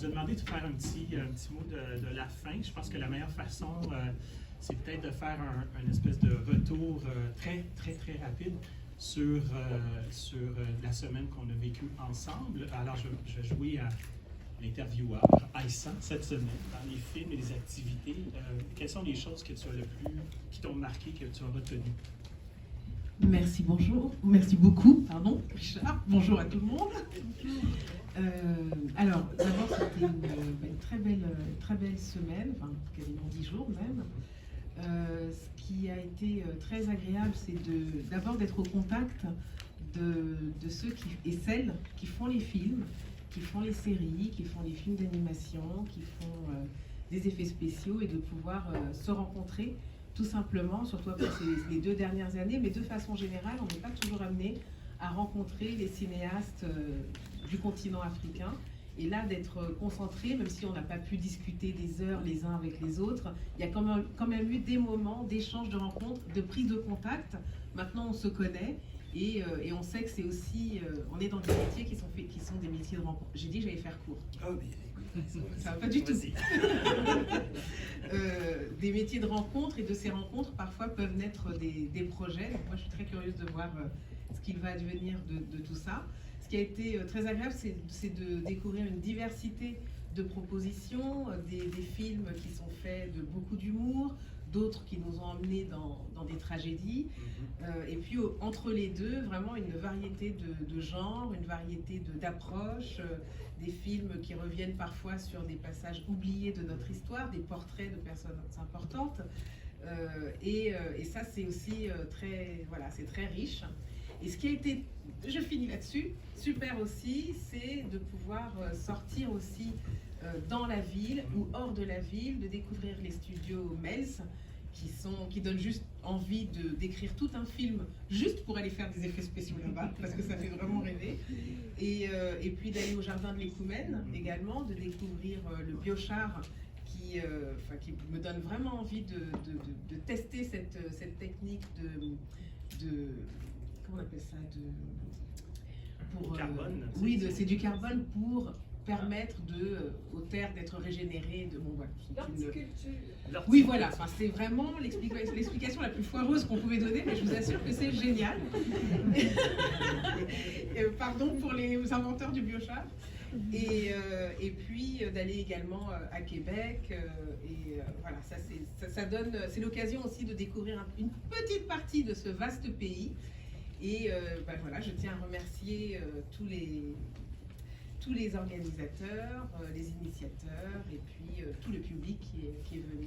a demandé de faire un petit mot de la fin. Je pense que la meilleure façon, c'est peut-être de faire un espèce de retour très, très, très rapide sur la semaine qu'on a vécue ensemble. Alors, je vais jouer à l'intervieweur Aïssa cette semaine dans les films et les activités. Quelles sont les choses que tu as qui t'ont marqué, que tu as retenues? Merci beaucoup, Richard. Bonjour à tout le monde. Alors, d'abord, c'était une très belle semaine, enfin quasiment 10 jours même. Ce qui a été très agréable, c'est d'abord d'être au contact de ceux et celles qui font les films, qui font les séries, qui font les films d'animation, qui font des effets spéciaux, et de pouvoir se rencontrer tout simplement, surtout après les 2 dernières années, mais de façon générale, on n'est pas toujours amené à rencontrer les cinéastes du continent africain. Et là, d'être concentré, même si on n'a pas pu discuter des heures les uns avec les autres, il y a quand même eu des moments d'échange, de rencontres, de prise de contact. Maintenant, on se connaît et on sait que c'est aussi, on est dans des métiers qui sont des métiers de rencontre. J'ai dit que j'allais faire court. Oh, mais ça va pas du tout. Des métiers de rencontre, et de ces rencontres parfois peuvent naître des projets. Donc moi, je suis très curieuse de voir ce qu'il va advenir de tout ça. Ce qui a été très agréable, c'est de découvrir une diversité de propositions, des films qui sont faits de beaucoup d'humour, d'autres qui nous ont emmenés dans des tragédies, et puis entre les deux, vraiment une variété de genres, une variété d'approches, des films qui reviennent parfois sur des passages oubliés de notre histoire, des portraits de personnes importantes, et ça c'est aussi c'est très riche. Et ce qui a été, je finis là-dessus, super aussi, c'est de pouvoir sortir aussi dans la ville ou hors de la ville, de découvrir les studios Mels, qui donnent juste envie d'écrire tout un film juste pour aller faire des effets spéciaux là-bas, parce que ça fait vraiment rêver. Et puis d'aller au jardin de l'Écoumène également, de découvrir le biochar, qui me donne vraiment envie de tester cette technique de comment on appelle ça, carbone. C'est du carbone pour permettre aux terres d'être régénérées. Oui, voilà. Enfin, c'est vraiment l'explication la plus foireuse qu'on pouvait donner, mais je vous assure que c'est génial. Pardon pour les inventeurs du biochar. Et puis d'aller également à Québec. Voilà, ça donne. C'est l'occasion aussi de découvrir une petite partie de ce vaste pays. Et voilà, je tiens à remercier tous les organisateurs, les initiateurs, et puis tout le public qui est venu